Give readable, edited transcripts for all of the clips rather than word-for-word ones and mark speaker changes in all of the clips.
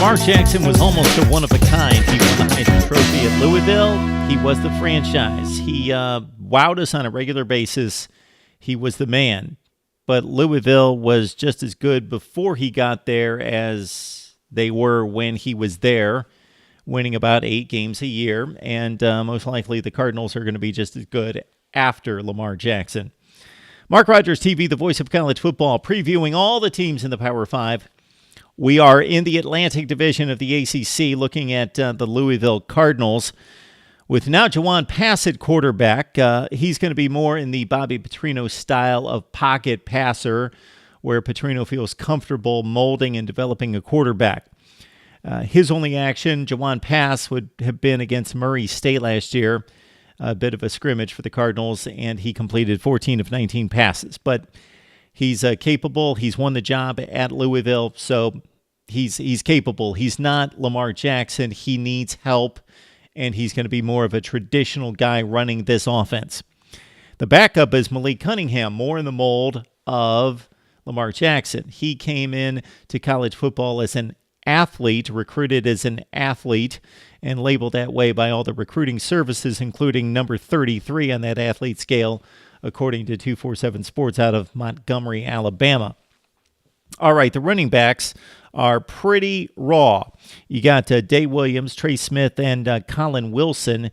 Speaker 1: Lamar Jackson was almost a one-of-a-kind. He won the Heisman Trophy at Louisville. He was the franchise. He wowed us on a regular basis. He was the man. But Louisville was just as good before he got there as they were when he was there, winning about 8 games a year. And most likely the Cardinals are going to be just as good after Lamar Jackson. MarkRogersTV, the voice of college football, previewing all the teams in the Power 5. We are in the Atlantic Division of the ACC, looking at the Louisville Cardinals. With now Jawon Pass at quarterback, he's going to be more in the Bobby Petrino style of pocket passer, where Petrino feels comfortable molding and developing a quarterback. His only action, Jawon Pass, would have been against Murray State last year, a bit of a scrimmage for the Cardinals, and he completed 14 of 19 passes. But he's capable. He's won the job at Louisville, so he's capable. He's not Lamar Jackson. He needs help, and he's going to be more of a traditional guy running this offense. The backup is Malik Cunningham, more in the mold of Lamar Jackson. He came in to college football as an athlete, recruited as an athlete, and labeled that way by all the recruiting services, including number 33 on that athlete scale, according to 247 Sports out of Montgomery, Alabama. All right, the running backs are pretty raw. You got Day Williams, Trey Smith, and Colin Wilson.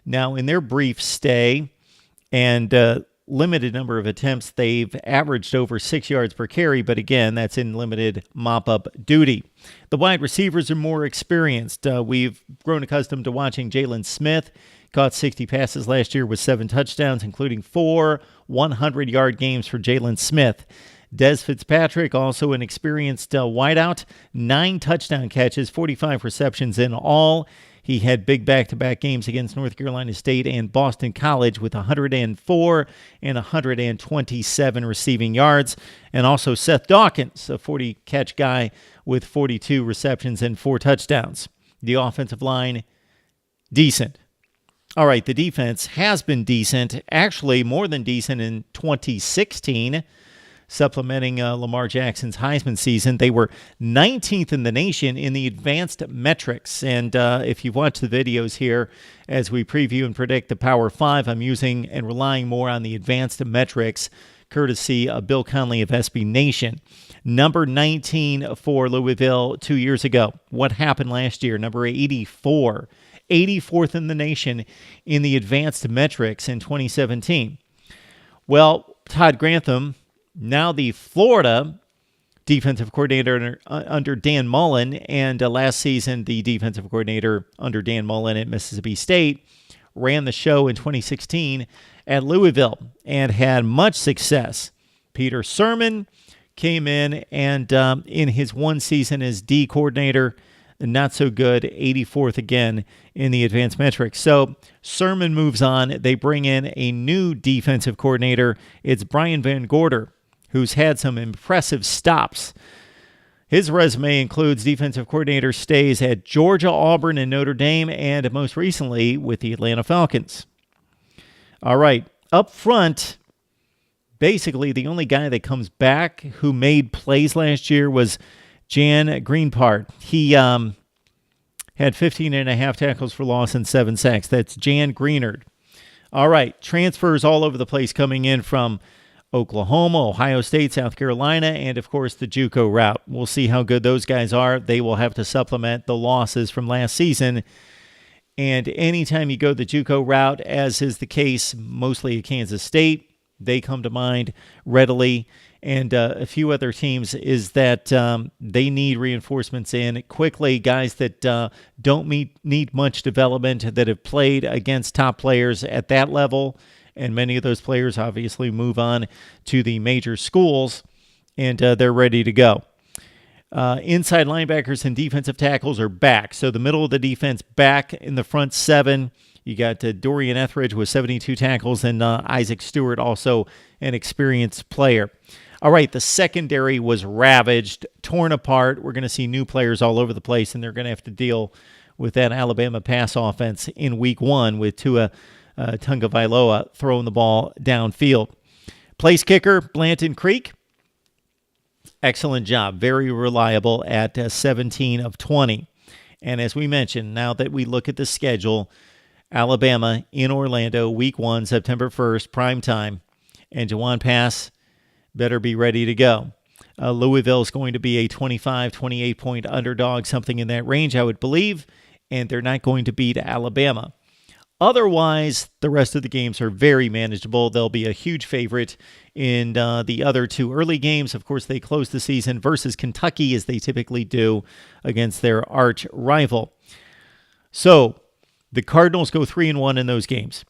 Speaker 1: Now, in their brief stay and limited number of attempts, they've averaged over 6 yards per carry, but again, that's in limited mop-up duty. The wide receivers are more experienced. We've grown accustomed to watching Jalen Smith. Caught 60 passes last year with 7 touchdowns, including 4 100-yard games for Jalen Smith. Des Fitzpatrick, also an experienced wideout, 9 touchdown catches, 45 receptions in all. He had big back-to-back games against North Carolina State and Boston College with 104 and 127 receiving yards. And also Seth Dawkins, a 40-catch guy with 42 receptions and 4 touchdowns. The offensive line, decent. All right, the defense has been decent, actually more than decent in 2016, supplementing Lamar Jackson's Heisman season. They were 19th in the nation in the advanced metrics. And if you've watched the videos here as we preview and predict the Power 5, I'm using and relying more on the advanced metrics, courtesy of Bill Conley of SB Nation. Number 19 for Louisville 2 years ago. What happened last year? Number 84. 84th in the nation in the advanced metrics in 2017. Well, Todd Grantham, now the Florida defensive coordinator under Dan Mullen, and last season the defensive coordinator under Dan Mullen at Mississippi State, ran the show in 2016 at Louisville and had much success. Peter Sermon came in and in his one season as D coordinator, not so good, 84th again in the advanced metrics. So Sermon moves on. They bring in a new defensive coordinator. It's Brian Van Gorder, who's had some impressive stops. His resume includes defensive coordinator stays at Georgia, Auburn, and Notre Dame, and most recently with the Atlanta Falcons. All right, up front, basically the only guy that comes back who made plays last year was Jan Greenpart. He had 15 and a half tackles for loss and 7 sacks. That's Jan Greenard. All right, transfers all over the place coming in from Oklahoma, Ohio State, South Carolina, and, of course, the JUCO route. We'll see how good those guys are. They will have to supplement the losses from last season. And anytime you go the JUCO route, as is the case mostly at Kansas State, they come to mind readily. And a few other teams is that they need reinforcements in quickly, guys that don't need much development, that have played against top players at that level. And many of those players obviously move on to the major schools, and they're ready to go. Inside linebackers and defensive tackles are back. So the middle of the defense back in the front 7. You got Dorian Etheridge with 72 tackles, and Isaac Stewart, also an experienced player. All right, the secondary was ravaged, torn apart. We're going to see new players all over the place, and they're going to have to deal with that Alabama pass offense in week 1 with Tua Tagovailoa throwing the ball downfield. Place kicker, Blanton Creek. Excellent job. Very reliable at 17 of 20. And as we mentioned, now that we look at the schedule, Alabama in Orlando, week 1, September 1st, prime time. And Jawan Pass better be ready to go. Louisville is going to be a 25, 28-point underdog, something in that range, I would believe. And they're not going to beat Alabama. Otherwise, the rest of the games are very manageable. They'll be a huge favorite in the other 2 early games. Of course, they close the season versus Kentucky, as they typically do, against their arch rival. So, the Cardinals go 3-1 in those games.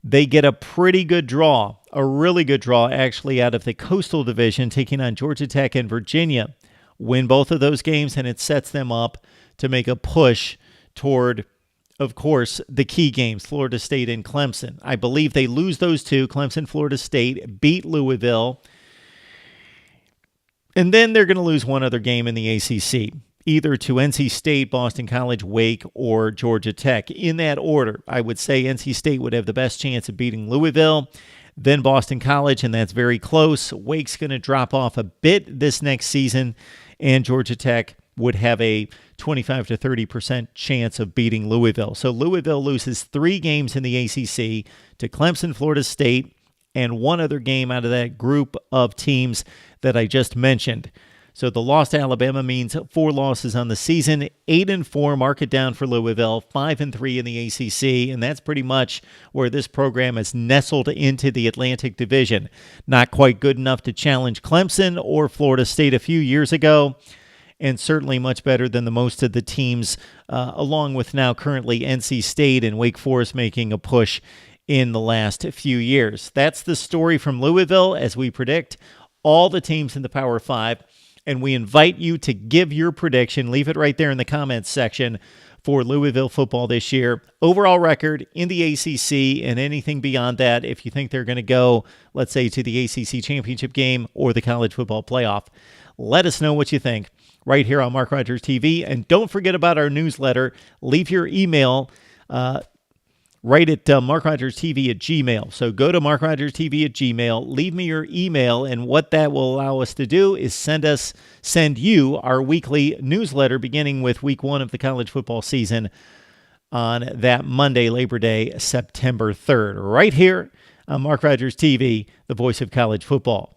Speaker 1: They get a pretty good draw, a really good draw, actually, out of the Coastal Division, taking on Georgia Tech and Virginia. Win both of those games, and it sets them up to make a push toward, of course, the key games, Florida State and Clemson. I believe they lose those 2, Clemson, Florida State, beat Louisville. And then they're going to lose one other game in the ACC, either to NC State, Boston College, Wake, or Georgia Tech. In that order, I would say NC State would have the best chance of beating Louisville, then Boston College, and that's very close. Wake's going to drop off a bit this next season, and Georgia Tech would have a 25 to 30% chance of beating Louisville. So Louisville loses 3 games in the ACC to Clemson, Florida State, and one other game out of that group of teams that I just mentioned. So the loss to Alabama means 4 losses on the season, 8-4, mark it down for Louisville, 5-3 in the ACC, and that's pretty much where this program is nestled into the Atlantic Division. Not quite good enough to challenge Clemson or Florida State a few years ago, and certainly much better than the most of the teams, along with now currently NC State and Wake Forest making a push in the last few years. That's the story from Louisville as we predict all the teams in the Power 5, and we invite you to give your prediction. Leave it right there in the comments section for Louisville football this year. Overall record in the ACC and anything beyond that if you think they're going to go, let's say, to the ACC championship game or the college football playoff. Let us know what you think right here on Mark Rogers TV. And don't forget about our newsletter. Leave your email right at MarkRogersTV at Gmail. So go to MarkRogersTV at Gmail. Leave me your email, and what that will allow us to do is send you our weekly newsletter beginning with week 1 of the college football season on that Monday, Labor Day, September 3rd. Right here on Mark Rogers TV, the voice of college football.